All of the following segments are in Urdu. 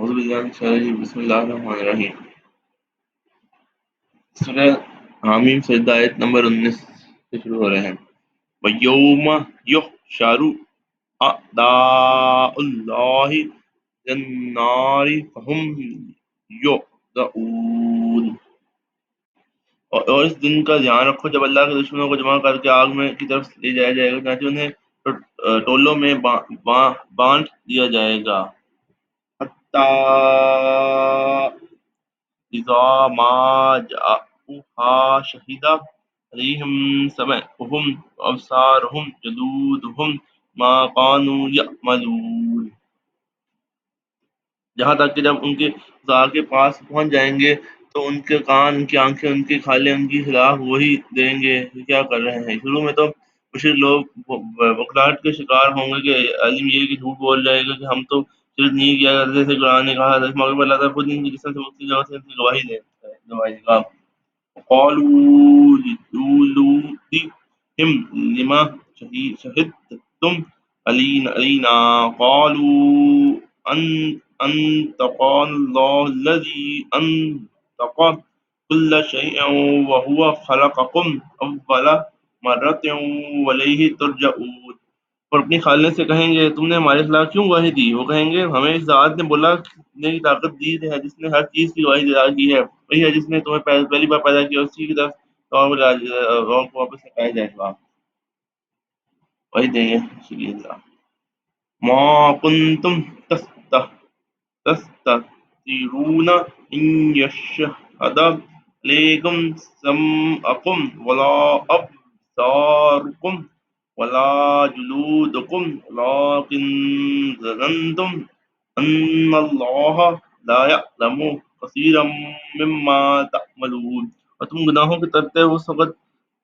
اعوذ باللہ من الشیطان الرجیم بسم اللہ الرحمن الرحیم سورہ حامیم سجدہ آیت نمبر 19 سے شروع ہو رہے ہیں وَيَوْمَ يُحْشَرُ أَعْدَاءُ اللَّهِ إِلَى النَّارِ فَهُمْ يُوزَعُونَ اور اس دن کا دھیان رکھو جب اللہ کے دشمنوں کو جمع کر کے آگ میں کی طرف لے جایا جائے گا چنانچہ انہیں ٹولوں میں بانٹ دیا جائے گا حتیٰ اذا ما جاءوها شهد عليهم سمعهم وابصارهم جلودهم ما كانوا يعملون جہاں تک کہ جب ان کے ذات کے پاس پہنچ جائیں گے تو ان کے کان ان کی آنکھیں ان کے کھالے ان کی خلاف وہی دیں گے کہ کیا کر رہے ہیں شروع میں تو مشرک لوگ بکلاہٹ کے شکار ہوں گے کہ علم یہ کہ جھوٹ بول جائے گا کہ ہم تو شرک نہیں کیا کرتے تھے قرآن نے کہا اس موقع پر اللہ تعالیٰ خود ان کی جسم سے مختلف جگہ سے ان کی گواہی دیتا ہے گواہی کا قالوا لجلودهم لما شهدتم علينا قالوا أنطقنا الله الذي أنطق كل شيء وهو خلقكم أول مرة وإليه ترجعون اور اپنی خالنے سے کہیں گے تم نے ہمارے خلاف کیوں گواہی دی وہ کہیں گے ہمیں اس ذات نے بولا نے کی طاقت دی ہے جس نے ہر چیز کی گواہی ادا کی ہے وہی ہے جس نے تمہیں پہلی بار پیدا کیا اسی کی طرف اور کو واپس لوٹایا جائے گا وہی دیں گے اللہ ما کنتم تستترون ان يشهد عليكم سمعكم ولا أبصاركم ولا جلودكم ولكن ظننتم أن الله لا يعلم كثيرا مما تعملون اور تم گناہوں کے ترتے اس وقت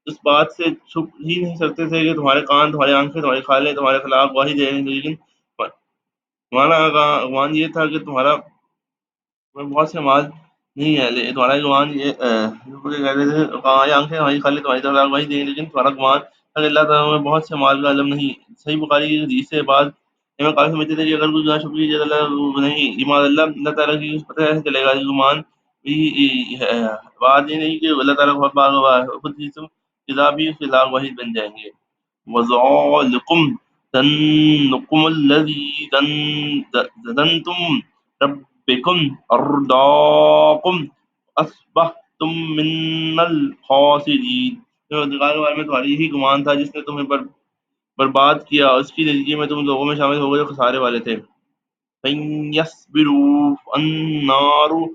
اس بات سے چھپ ہی نہیں سکتے تھے کہ تمہارے کان تمہاری آنکھیں تمہاری خالیں تمہارے خلاف گواہی دے رہی تھیں لیکن تمہارا گمان یہ تھا کہ تمہیں بہت سے مال نہیں ہے تمہارا گمان یہ کہتے تھے ہماری آنکھیں ہماری خالیں تمہاری طرف گواہی دیں لیکن تمہارا گمان تھا کہ اللہ تعالیٰ میں بہت سے مال کا علم نہیں صحیح بخاری کی حدیث سے بعد میں کافی سمجھتے تھے کہ اگر کوئی گناہ شکری جیسا اللہ نہیں ایمان اللہ تعالیٰ کی پتہ ایسے چلے گا گمان بھی ہے بات یہ نہیں کہ اللہ تعالیٰ بہت باغ ہوا ہے خود ہی جزا بھی اس کے خلاف وحید بن جائیں گے وَذَلِكُمْ ظَنُّكُمُ الَّذِي ظَنَنْتُمْ رَبِّكُمْ أَرْدَاكُمْ أَصْبَحْتُمْ مِنَ الْخَاسِرِينَ پروردگار کے بارے میں تمہاری یہی گمان تھا جس نے تمہیں برباد کیا اس کی نتیجے میں تم لوگوں میں شامل ہو گئے جو خسارے والے تھے فَإِن يَصْبِرُوا فَالنَّارُ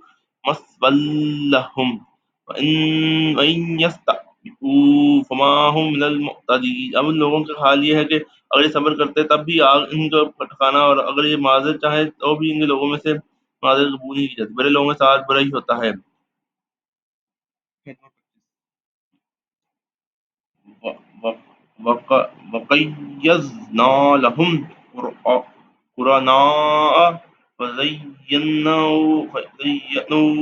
مَثْوًى لَهُمْ وَإِن يَسْتَعْتِبُوا فَمَا هُمْ مِنَ الْمُعْتَدِينَ اب ان لوگوں کا حال یہ ہے کہ اگر یہ صبر کرتے تب بھی آگ ان کو پھٹکانا اور اگر یہ معذرت چاہے تو بھی ان کے لوگوں میں سے معذرت قبول نہیں کی جاتی برے لوگوں کے ساتھ برا ہی ہوتا ہے وَقَيَّضْنَا لَهُمْ قُرَنَاءَ فَزَيَّنُوا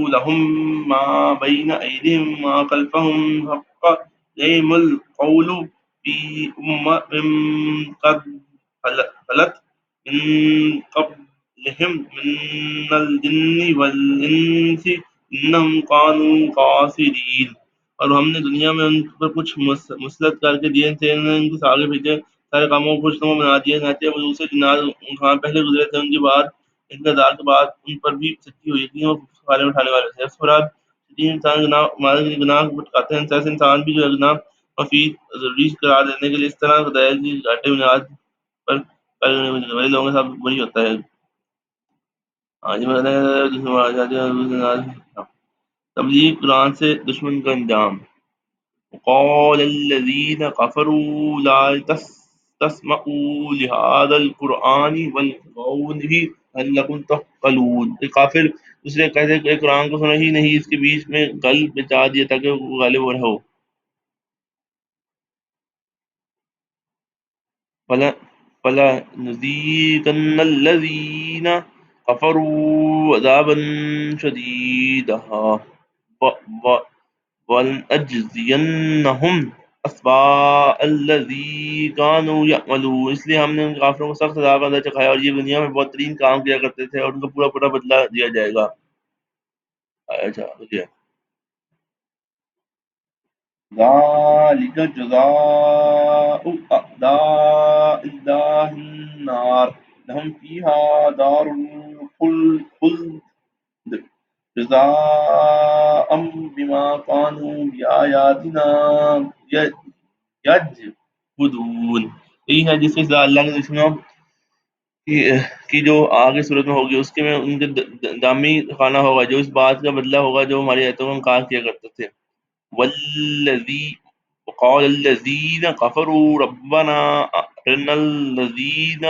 لَهُم مَّا بَيْنَ أَيْدِيهِمْ وَمَا خَلْفَهُمْ حَقَّ عَلَيْهِمُ الْقَوْلُ فِي أُمَمٍ قَدْ خَلَتْ مِن قَبْلِهِم مِّنَ الْجِنِّ وَالْإِنسِ إِنَّهُمْ كَانُوا خَاسِرِينَ اور ہم نے دنیا میں ان پر کچھ مسلط کر کے دیے تھے انہوں نے ان کے آگے پیچھے سارے کاموں کو خوشنما بنا دیا چاہتے ہیں وہ دوسرے جنات خان پہلے گزرے تھے ان کی بات ان کا ذات کے بعد ان پر بھی سچی ہوئی تھی وہ کھانے اٹھانے والے تھے اس پر انسان گناہ ہمارے گناہ بھٹکاتے ہیں ایسے انسان بھی جو ہے گناہ مفید ضروری قرار دینے کے لیے اس طرح خدائے کی گھاٹے بنیاد پر بڑے لوگوں کے ساتھ وہی ہوتا ہے آج تبلیغ قرآن سے دشمن کا انجام وقال الذين كفروا لا تسمعوا لهذا القرآن والغوا فيه لعلكم تعقلون کافر دوسرے کہتے کہ قرآن کو سنا ہی نہیں اس کے بیچ میں گل بچا دیا تاکہ وہ غالب رہو فلا نذيقن الذين كفروا عذابا شديدا ولنجزينهم اسوا الذی کانوا یعملون، اس لیے ہم نے ان کافروں کو سخت عذاب کا اندر چکھایا اور یہ دنیا میں بہت ترین کام کیا کرتے تھے اور ان کو پورا پورا بدلہ دیا جائے گا۔ اچھا مجھے ذالک جزاء اعداء اللہ النار لهم فیہا دار الخلد جزاء بما كانوا بآیاتنا یجحدون۔ یہی ہے جس کے سزا اللہ کے دشمنوں کی جو آگے صورت میں ہوگی، اس کے میں ان کے دامی خانہ ہوگا، جو اس بات کا بدلہ ہوگا جو ہماری آیتوں کا انکار کیا کرتے تھے۔ والذی وقال الذین کفروا ربنا ارنا الذین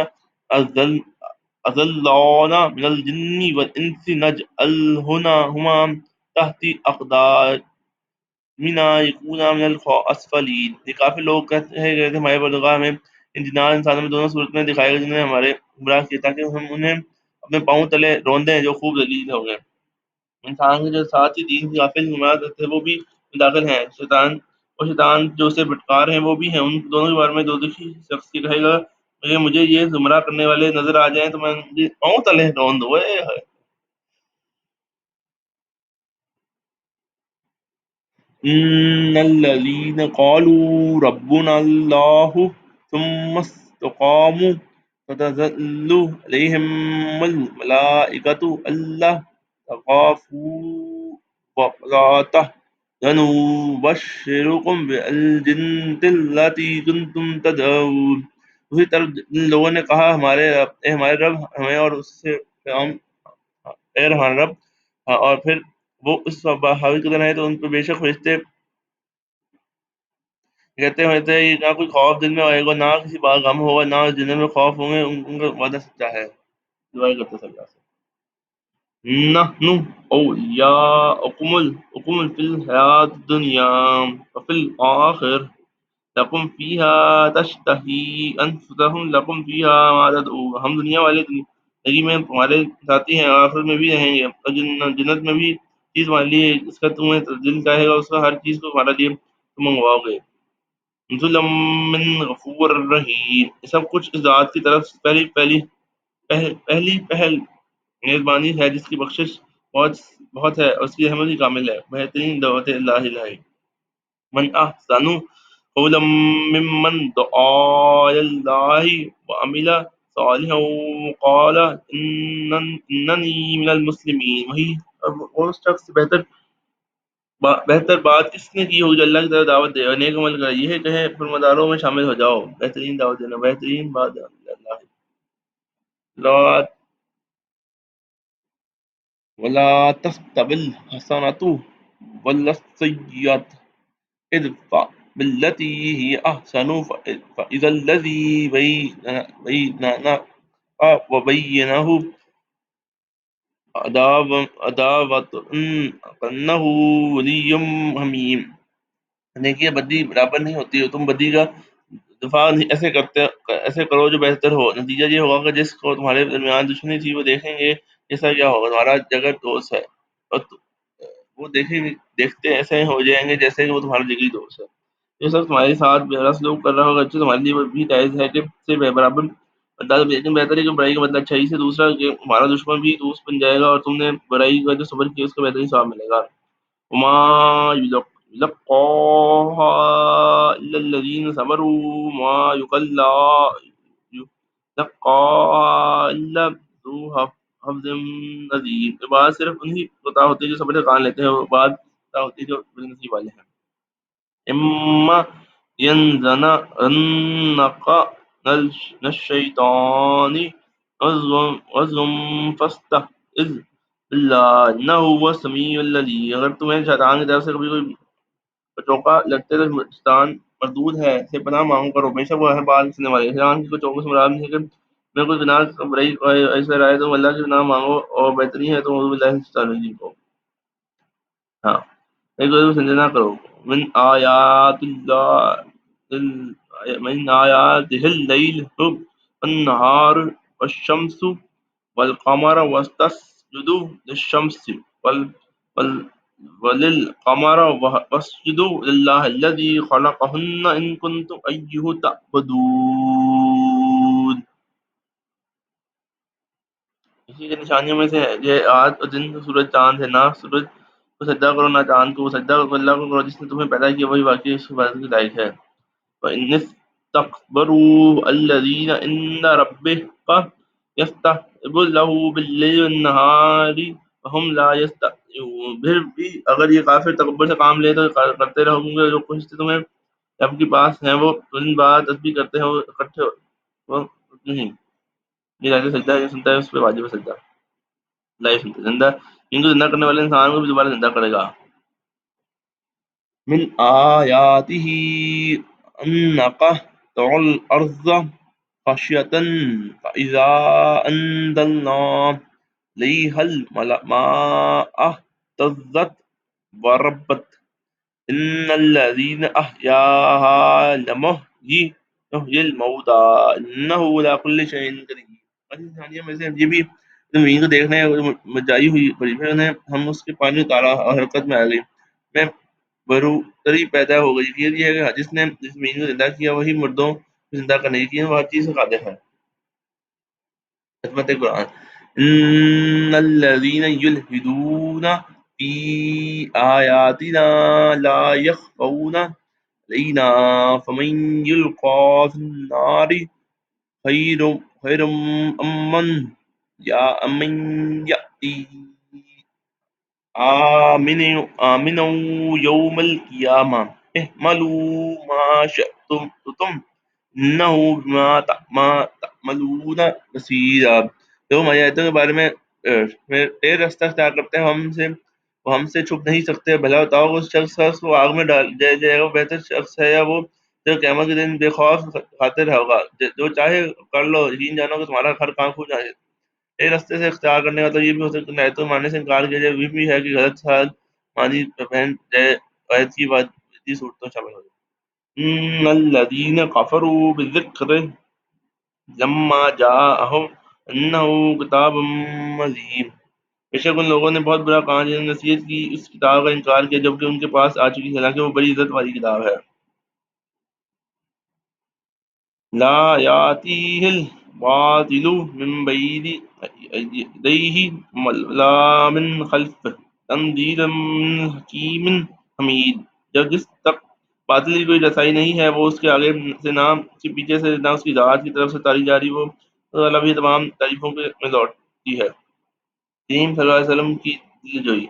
اضلانا من الجن والانس نجعلہما تحت اقدامنا یکونا من الاسفلین۔ یہ کافی لوگ کہتے ہیں کہ ہمارے پروردگار میں ان جنات انسانوں میں دونوں صورت میں دکھائے گا جنہوں نے ہمارے گمراہ کیا، تاکہ ہم انہیں اپنے پاؤں تلے روندیں جو خوب ذلیل ہو گئے۔ انسان کے جو ساتھ ہی دین کی غافل نمایاں تھے وہ بھی داخل ہیں، شیطان اور شیطان جو اسے پھٹکار ہیں وہ بھی ہیں۔ ان دونوں کے بارے میں دوزخی شخص کی کہے گا کہ مجھے یہ گمراہ کرنے والے نظر آ جائیں تو میں ان کے پاؤں تلے روند دوں۔ ان الذين قالوا ربنا الله ثم استقاموا تتنزل عليهم الملائكة ألا تخافوا ولا تحزنوا وبشركم بالجنة التي كنتم تدعون۔ اسی طرح ان لوگوں نے کہا ہمارے رب ہمیں اور اس سے پیغام اے ہمارا رب، اور پھر وہ اس حاوی قدر ہے تو ان پہ بے شک فرشتے کہتے ہوئے تھے نہ کوئی خوف دل میں آئے گا، نہ کسی بات غم ہوگا، نہ جنہیں میں خوف ہوں گے، ان کا وعدہ سچا ہے۔ دعائیں کرتے صلی اللہ سے نحن اولیاؤکم فی الحیات الدنیا وفی الآخر لکم فیہا تشتہی انفسکم لکم فیہا ما تدعون۔ ہم دنیا والے زندگی میں تمہارے ساتھی ہیں اور آخرت میں بھی رہیں گے، اور جنت میں بھی چیز تمہارے لیے اس کا تمہیں دل چاہے گا اس کا ہر چیز کو تمہارے لیے تم منگواؤ گے۔ ظلم من غفور الرحیم، یہ سب کچھ اس ذات کی طرف سے پہلی پہل مہربانی ہے جس کی بخشش بہت بہت ہے اور اس کی رحمت ہی کامل ہے۔ بہترین دعوت اللہ الہی۔ من احسن قولا ممن دعا الی اللہ وعمل صالحا وقال اننی من المسلمین۔ وہی اور شخص بہتر بات کس نے کی ہوگی جو اللہ کی طرف دعوت دے اور نیک عمل کرے، یہ کہے فرماداروں میں شامل ہو جاؤ۔ بہترین دعوت دینا، بہترین بات اللہ لا ولا تستوی الحسنۃ ولا السیئۃ ادفع بالتي هي احسن فاذا الذي بينك وبينه عداوة كأنه ولي حميم۔ نیکی یا بدی برابر نہیں ہوتی، تم بدی کا دفاع ایسے کرو جو بہتر ہو، نتیجہ یہ ہوگا کہ جس کو تمہارے درمیان دشمنی تھی وہ دیکھیں گے جیسا کیا ہوگا تمہارا جگر دوست ہے، اور وہ دیکھتے ایسے ہو جائیں گے جیسے کہ وہ تمہارا جگری دوست ہے۔ جو شخص تمہارے ساتھ برا سلوک کر رہا ہوگا اچھا تمہارے لیے بھی جائز ہے کہ سے برابر بدلہ، لیکن بہتر ہے کہ برائی کا بدلہ اچھائی سے، دوسرا کہ تمہارا دشمن بھی دوست بن جائے گا اور تم نے برائی کا جو صبر کیا اس کا بہترین ثواب ملے گا۔ وما يلقاها إلا الذين صبروا وما يلقاها إلا ذو حظ عظيم۔ یہ بات صرف انہی کو عطا ہوتی ہے جو صبر سے کام لیتے ہیں، اور بات عطا ہوتی ہے جو بڑی نصیب والے ہیں۔ اما ينزغنك من الشيطان نزغ فاستعذ بالله انه هو السميع العليم۔ اگر تمہیں شیطان کی طرف سے کبھی کوئی چوکا لگتے تو شیطان مردود ہے سے پناہ مانگ کرو، بے شک وہ ہر بات سننے والے ہے۔ شیطان کی کوئی چوکوں سے مراد نہیں ہے کہ میں کوئی گناہ برائی ایسا رائے تو اللہ کی پناہ مانگو اور بہترین ہے تو اعوذ باللہ من الشیطان الرجیم کو۔ ہاں ایک دوسرے کو سمجھنا کرو۔ من آیاتہ اللیل والنہار والشمس والقمر وتسجدوا للشمس وللقمر واسجدوا لله الذي خلقهن إن كنتم أيه تعبدون. اسی کی نشانیوں میں سے ہے یہ رات اور دن، سورج چاند ہے، نہ سورج کو سجدہ کرو نہ چاند کو، سجدہ اللہ کو کرو جس نے تمہیں پیدا کیا، وہی واقعی اس عبادت کے لائق ہے. وَإِنِ اسْتَكْبَرُوا الَّذِينَ عِندَ رَبِّكَ يَسْتَحْسِبُ لَهُ بِاللَّيْلِ وَالنَّهَارِ وَهُمْ لَا يَسْتَكْبِرُونَ. پھر بھی اگر یہ کافر تکبر سے کام لے تو کرتے رہو گے، جو کچھ تمہیں رب کے پاس ہیں وہ دن بعد تسبیح کرتے ہیں، وہ اکٹھے وہ نہیں. یہ لائق سجدہ ہے، جو سنتا ہے اس پہ واجب ہے سجدہ. لا سنتا زندہ ان کو زندہ کرنے والے انسان کو بھی دوبارہ زندہ کرے گا. من آیاتہ انک ترى الارض خاشعة فاذا انزلنا عليها الماء اهتزت وربت ان الذين احياها لمحيي الموتى انه على كل شيء قدير. انسانیوں میں سے یہ بھی زمین کو دیکھنے مچائی ہوئی بڑی پھر انہیں ہم اس کے پانی اتارا اور حرکت میں آ گئی، میں بروتری پیدا ہو گئی. یہ ہے کہ جس نے اس زمین کو زندہ کیا وہی مردوں کو زندہ کرنے کی وہ ہر چیز سے قادر ہے. خدمت قرآن. ان الذين يلحدون في آياتنا لا يخفون علينا فمن يلقى في النار خير خير أمن يأتي آمنا يوم القيامة اعملوا ما شئتم انه بما تعملون بصیر. تو ہماری آیتوں کے بارے میں اے راستہ اختیار کرتے ہیں وہ ہم سے چھپ نہیں سکتے. بھلا بتاؤ اس شخص کو آگ میں ڈال دیا جائے گا، وہ بہتر شخص ہے یا وہ جو قیامت کے دن بے خوف خاطر ہوگا. جو چاہے کر لو، یقین جانو کہ تمہارا ہر کام کھو جائے. ایک راستے سے اختیار کرنے کا تو یہ بھی ہو سکتا ہے آیتوں ماننے سے انکار کیا جائے، بھی ہے کہ غلط سال مانی پہن جائے آیت کی بات صورتوں شامل ہو جائے. ان الذين كفروا بالذكر لما جاءهم انه کتاب عظیم. بے شک ان لوگوں نے بہت برا کہا جنہوں نے نصیحت کی اس کتاب کا انکار کیا جبکہ ان کے پاس آ چکی ہے، حالانکہ وہ بڑی عزت والی کتاب ہے. لا یاتیہ الباطل من بین یدیہ ولا من خلفہ تنزیل من حکیم حمید. جب جس تک باطل کی کوئی رسائی نہیں ہے وہ اس کے آگے سے نہ اس کے پیچھے سے نہ اس کی ذات کی طرف سے تاری جاری، وہ اللہ تعالیٰ بھی تمام تعریفوں میں لوٹتی ہے. کریم صلی اللہ علیہ وسلم کی دل جوئی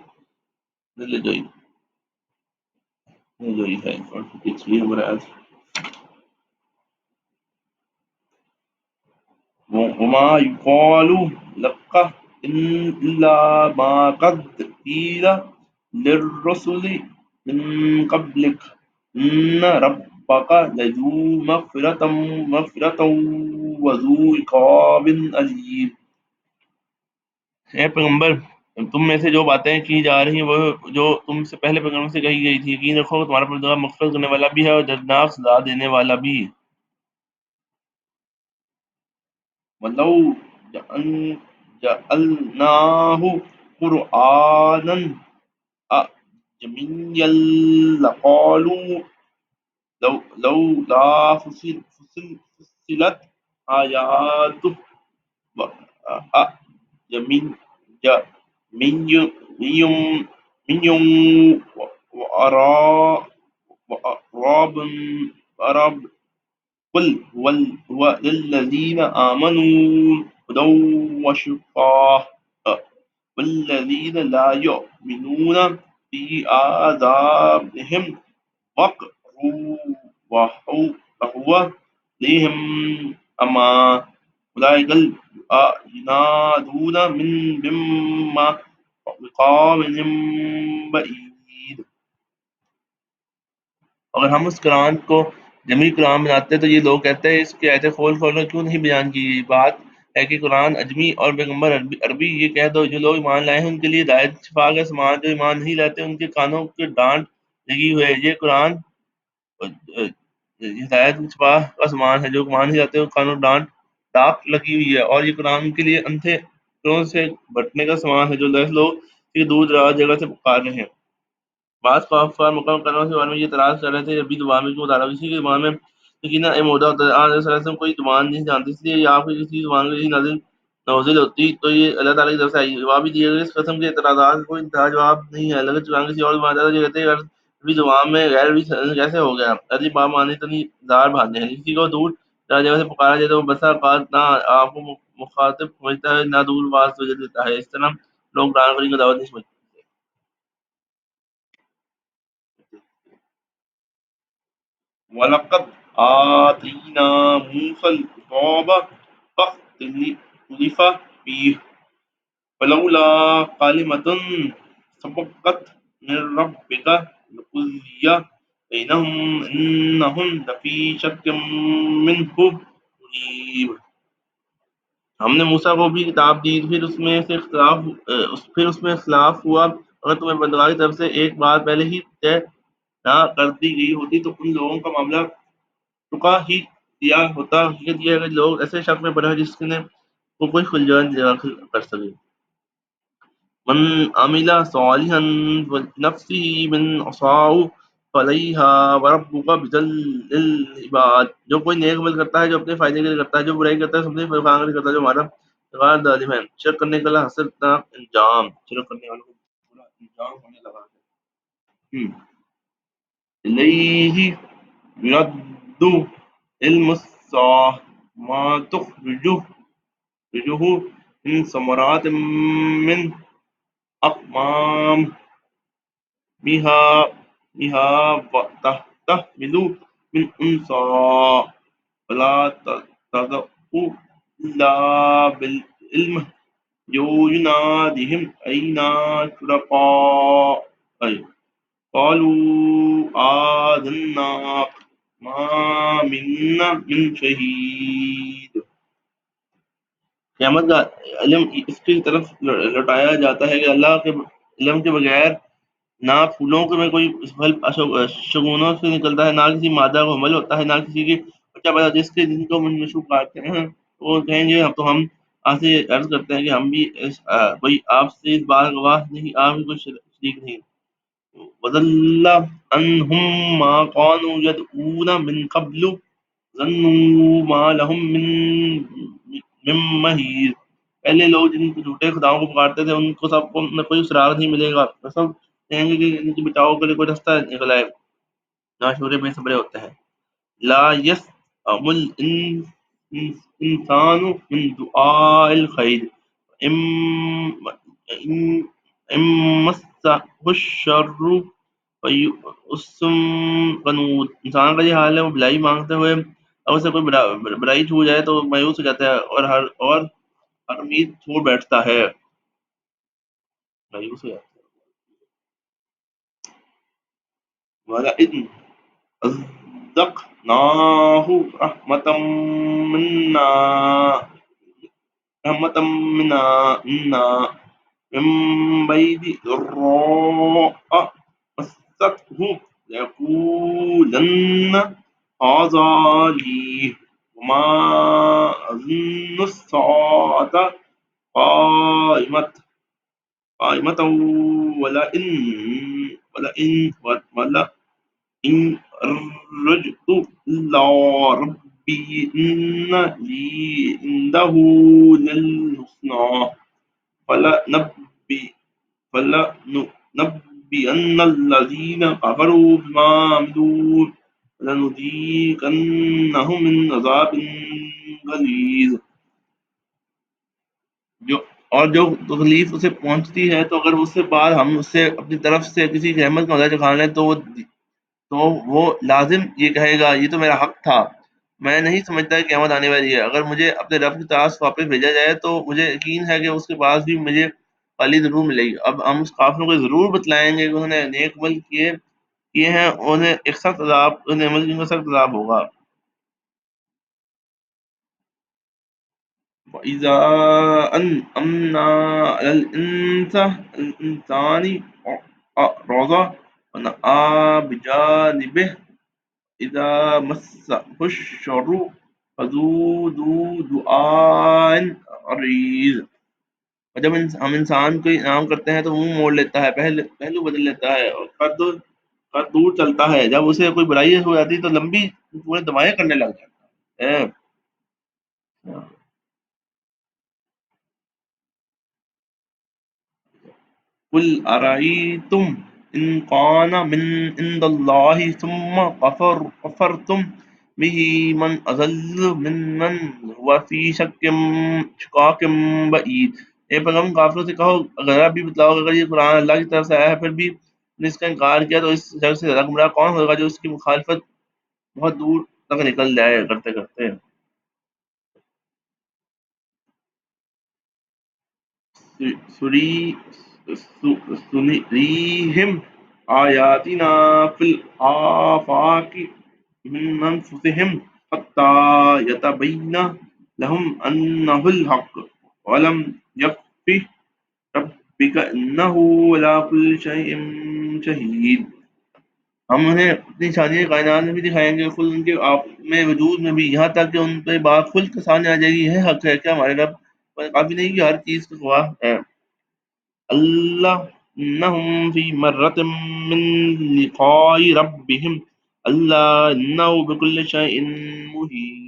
ہے. اور پچھلی نمبر آیت وما يقال لك إلا ما قد قيل للرسل من قبلك إن ربك لذو مغفرة وذو عقاب أليم. اے پیغمبر، تم میں سے جو باتیں کی جا رہی ہیں وہ جو تم سے پہلے پیغمبر سے کہی گئی تھی، یقین رکھو کہ تمہارا پروردگار مغفرت کرنے والا بھی ہے اور دردناک سزا دینے والا بھی. وَلَوْ جَعَلْنَاهُ قُرْآنًا أَعْجَمِيًّا لَقَالُوا لَوْلَا فُصِّلَتْ آيَاتُهُ أَعْجَمِيٌّ وَعَرَبٌ قل هو للذين آمنوا هدى وشفاء والذين لا يؤمنون في آذانهم وقر وهو عليهم أما أولئك ينادون من مقام بعيد. اگر ہم اس قرآن کو جمعی قرآن بناتے تو یہ لوگ کہتے ہیں اس کی آیتیں کھول کھول کر کیوں نہیں بیان کی گئی. بات ہے کہ قرآن اجمی اور پیغمبر عربی. یہ کہہ دو جو لوگ ایمان لائے ہیں ان کے لیے ہدایت شفا کا سامان، جو ایمان نہیں لاتے ان کے کانوں کے ڈانٹ لگی ہوئے. یہ قرآن ہدایت شفا کا سامان ہے، جو ایمان نہیں لاتے ان کے کانوں ڈانٹ لگی ہوئی ہے. اور یہ قرآن ان کے لیے اندھے سے بھٹکنے کا سامان ہے جو لوگ دور دراز جگہ سے پکار رہے ہیں. بعض کفار مقام کرنے کے بارے میں یہ اعتراض کر رہے تھے ابھی زبان میں کیوں اتارا کسی کی زبان میں یقینا اے مودا ہوتا ہے آج صلی اللہ علیہ وسلم کوئی زبان نہیں جانتی اس لیے یہ آپ کی کسی زبان میں نازل ہوتی تو یہ اللہ تعالیٰ کی طرف سے آئی جواب بھی دیے گئے اس قسم کے اعتراضات کا کوئی انتہا جواب نہیں ہے لگت چکان کسی اور زبان جاتا جو کہتے ہیں عربی زبان میں غیر بھی کیسے ہو گیا عربی باب معنی تو نہیں دار بھاتے ہیں کسی کو دور جگہ سے پکارا جائے تو بسا اوقات نہ آپ کو مخاطب سمجھتا ہے نہ دور باز وجہ دیتا ہے اس طرح لوگ قرآن کریم کو دعوت نہیں سمجھتے وَلَقَدْ آتَيْنَا مُوسَى الْكِتَابَ فَاخْتَلَفَ فِيهِ فَلَوْلَا كَلِمَةٌ سَبَقَتْ مِن رَّبِّكَ لَقُضِيَ بَيْنَهُمْ إِنَّهُمْ لَفِي شَكٍّ مِّنْهُ مُرِيبٍ ہم نے موسیٰ کو بھی کتاب دی پھر اس میں اختلاف ہوا اگر تمہیں بندگاہ کی طرف سے ایک بات پہلے ہی طے نہ کر دی گئی ہوتی تو ان لوگوں کا معاملہ چکا ہی دیا ہوتا حقیقت یہ ہے کہ لوگ ایسے شک میں پڑے ہیں جس نے کو کوئی خلجان کر سکے من عمل صالحا فلنفسه من عصاه فعليها وربك بذل العباد جو کوئی نیک عمل کرتا ہے جو اپنے فائدے کے لیے کرتا ہے جو برائی کرتا ہے سب سے فائدہ کے لیے کرتا ہے جو ہمارا غیر ظالم ہے شرک کرنے کا حسرتناک انجام شرک کرنے والوں کو برا انجام ہونے لگا ہے الیہ یرد علم الساعة ما تخرجه من ثمرات من أقمامها وتحمل من أنثى ولا تضع إلا بالعلم يناديهم أين شركاء قالوا آذنا ما منا من شهيد قیامت کا علم اس کی طرف لوٹایا جاتا ہے کہ اللہ کے علم کے بغیر نہ پھولوں میں کوئی پھل شگونوں سے نکلتا ہے نہ کسی مادہ کو حمل ہوتا ہے نہ کسی کی بچہ پیدا جس کے جن کو مشروب کاٹتے ہیں وہ کہیں گے ہم تو ہم آپ سے عرض کرتے ہیں کہ ہم بھی کوئی آپ سے اس بات گواہ نہیں آپ بھی کوئی شریک نہیں وَضَلَّ عَنْهُمْ مَا كَانُوا يَدْعُونَ مِنْ قَبْلُ ظَنُّوا مَا لَهُم من محیص پہلے لوگ جن کو جھوٹے خداؤں کو پکارتے تھے ان کو سب کو نہ کوئی سراغ نہیں ملے گا وہ سب کہیں گے کہ ان کے بچاؤ کے لیے کوئی رستہ نکل آئے نہ شورے میں صبرے ہوتے ہیں لا يسأم الإنسان من دعاء الخير إن مسه الشر فيئس قنوط انسان کا یہ حال ہے وہ بھلائی مانگتے ہوئے اب اسے کوئی برائی چھو جائے تو مایوس ہو جاتا ہے اور ہر امید چھوڑ بیٹھتا ہے مایوس ہو جاتا ہے وَلَئِنْ أَذَقْنَاهُ رَحْمَةً مِنَّا من بعد ضراء مسته ليقولن هذا لي وما أظن الساعة قائمة ولئن رجعت إلى ربي إن لي عنده للحسنى فلننبئن الذين كفروا بما عملوا ولنذيقنهم من عذاب غلیظ جو تکلیف اسے پہنچتی ہے تو اگر اس سے بعد ہم اس سے اپنی طرف سے کسی رحمت کا مزہ چکھا لیں تو وہ لازم یہ کہے گا یہ تو میرا حق تھا میں نہیں سمجھتا کہ قیامت آنے والی ہے اگر مجھے اپنے رب کی طرف واپس بھیجا جائے تو مجھے یقین ہے کہ اس کے بعد بھی مجھے پالی ضرور ملے گی اب ہم اس کافروں کو ضرور بتلائیں گے کہ انہوں نے نیک عمل کیے ہیں انہیں ایک سخت عذاب انہیں عمل کا سخت عذاب ہوگا وَإِذَا أَنْعَمْنَا عَلَى الْإِنسَانِ أَعْرَضَ وَنَأَىٰ بِجَانِبِهِ إِذَا مَسَّهُ الشَّرُّ فَذُو دُعَاءٍ عَرِيضٍ اور جب ہم انسان کو انعام کرتے ہیں تو منہ موڑ لیتا ہے، پہلو بدل لیتا ہے اور قد دور چلتا ہے، جب اسے کوئی برائی ہو جاتی ہے تو لمبی پورے دمائیں کرنے لگ جاتا ہے۔ قل ارائیتم ان کان من عند اللہ ثم کفرتم به من اضل ممن هو فی شقاق بعید۔ اے پیغام کافروں سے کہو، اگر آپ بھی بتلاؤ کہ اگر یہ قرآن اللہ کی طرف سے آیا ہے پھر بھی نے اس کا انکار کیا تو اس جگ سے زیادہ گمراہ کون ہوگا جو اس کی مخالفت بہت دور تک نکل جائے کرتے کرتے۔ سری سنریہم آیاتنا فی الآفاق من انفسہم حتی یتبین لہم انہ الحق ولم یکفی ربک انہ علی کل شیء شہید۔ ہم انہیں اپنی نشانیاں کائنات میں بھی دکھائیں گے، خود ان کے آپ میں وجود میں بھی، یہاں تک کہ ان پہ بات کھل کے سامنے آ جائے گی، یہ حق ہے کہ ہمارے رب پر کافی نہیں کہ ہر چیز کا گواہ ہے۔ اللہ انہم فی مرۃ من لقاء ربہم اللہ انہ بکل شیء محیط۔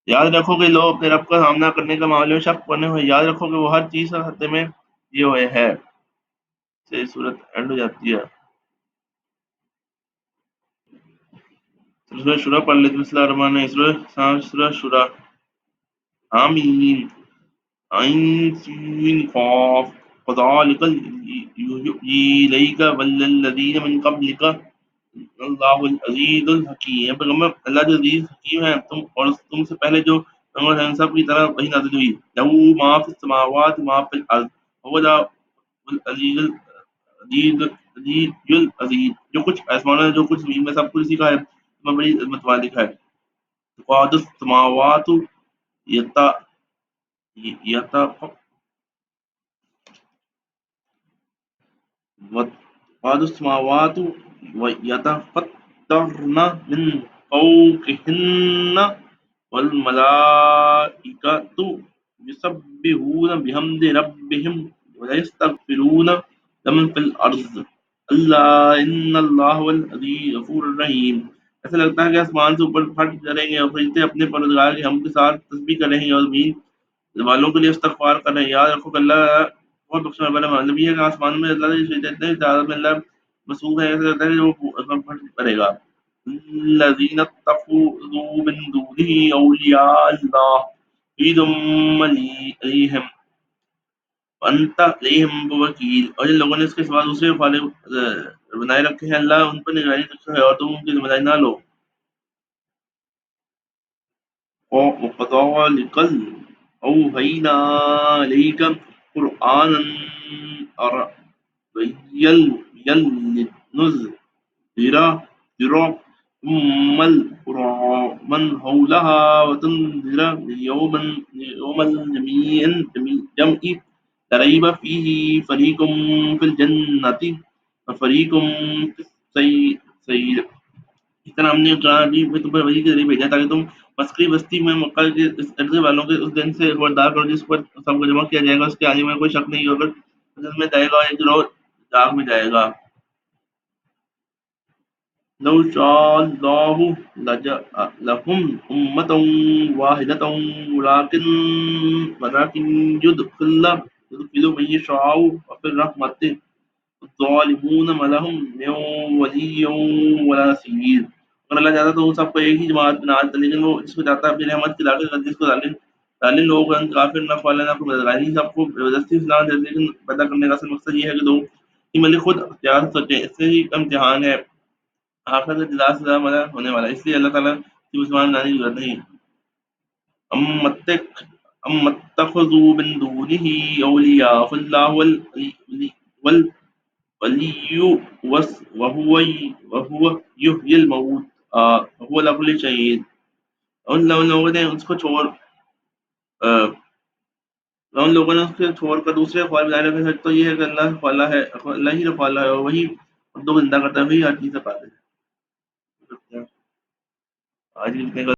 یاد رکھو کہ لوگ اپنے رب کا سامنا کرنے کا معاملے میں شک کرنے ہوئے، یاد رکھو کہ وہ ہر چیز کا خطے میں یہ ہوئے ہے۔ سے صورت اینڈ ہو جاتی ہے۔ سورہ شورہ پڑھ لیتے ہیں۔ بسم اللہ الرحمن الرحیم۔ سورہ شورہ۔ آمین۔ عین سین قاف کذالک یحیی الیک والذین من قبلک اللہ العزیز الحکیم۔ پیغمبر اللہ جو عزیز حکیم ہے تم اور تم سے پہلے جو پیغمبر ہیں سب کی طرح وہی نازل ہوئی۔ لہ ما فی السماوات ما فی الارض وهو العزیز العزیز العزیز۔ جو کچھ آسمانوں میں جو کچھ زمین میں سب کچھ اسی کا ہے، میں بڑی عظمت والی ہے۔ قاد السماوات وقاد السماوات یتفطرن من فوقہن والملائکۃ یسبحون بحمد ربہم ویستغفرون لمن فی الارض اللہ ان اللہ هو العزیز غفور الرحیم۔ ایسا لگتا ہے کہ آسمان سے اوپر پھٹ کریں گے اور فرشتے اپنے پروردگار کے حمد کے ساتھ تسبیح کر رہے ہیں اور زمین والوں کے لیے استغفار کر رہے ہیں۔ یاد رکھو کہ اللہ بہت بخشنے والا مطلب یہ ہے کہ آسمان میں اللہ کی اتنے تعداد میں اللہ مصروف ہے، ایسا لگتا ہے کہ وہ پھٹ پڑے گا۔ الذین اتخذوا من دونه اولیاء اللہ عید علیہم وانت علیہم بوکیل۔ اور جن لوگوں نے اس کے سوا دوسرے خالق بنائے رکھے ہیں، اللہ ان پر نگرانی رکھتا ہے اور تم ان کی ذمہ داری نہ لو۔ وَكَذَلِكَ أَوْحَيْنَا إِلَيْكَ قُرْآنًا عَرَبِيًّا لِتُنذِرَ أُمَّ الْقُرَىٰ وَمَنْ حَوْلَهَا وَتُنذِرَ يَوْمَ الْجَمْعِ لَا رَيْبَ فِيهِ فَرِيقٌ فِي الْجَنَّةِ وَفَرِيقٌ فِي السَّعِيرِ۔ اس طرح ہم نے قرآن عظیم میں تم پر وحی کے ذریعے بھیجا تاکہ تم مسکری بستی میں مکہ کے اس عرصے والوں کے اس دن سے خبردار کرو جس پر سب کو جمع کیا جائے گا، اس کے آنے میں کوئی شک نہیں ہوگا۔ جنت میں جائے گا اور ایک گروہ جاگ میں جائے گا۔ لو شاء اللہ لجعلهم أمة واحدة ولكن يدخل من يشاء في رحمته الظالمون ما لهم من ولي ولا نصير۔ اگر اللہ چاہتا تو وہ سب کو ایک ہی جماعت بنا دیتا، لیکن وہ جس کو چاہتا ہے اپنی رحمت کی لاکھ جس کو ظالم لوگ ہیں کافر نہ خوالا نہ کوئی مددگار، سب کو زبردستی اسلام دے، لیکن پیدا کرنے کا اصل مقصد یہ ہے کہ لوگ کہ ملک خود اختیار سے سوچیں۔ اس سے ہی کا امتحان ہے آخرت میں جزا سے زیادہ مزہ ہونے والا ہے، اس لیے اللہ تعالیٰ کی مسلمان بنانے کی ضرورت نہیں۔ ام اتخذوا من دونه اولیاء فاللہ ولی وهو یحیی الموت وهو علی کل شیء۔ ان لوگوں نے اس کو چھوڑ ان لوگوں نے اس کو چھوڑ کر دوسرے خواب بنائے رکھے، سچ تو یہ ہے کہ اللہ خوالا ہے، اللہ ہی خوالا ہے اور وہی مردوں کو زندہ کرتا ہے، وہی ہر چیز سے قادر ہے۔ آج بھی اتنے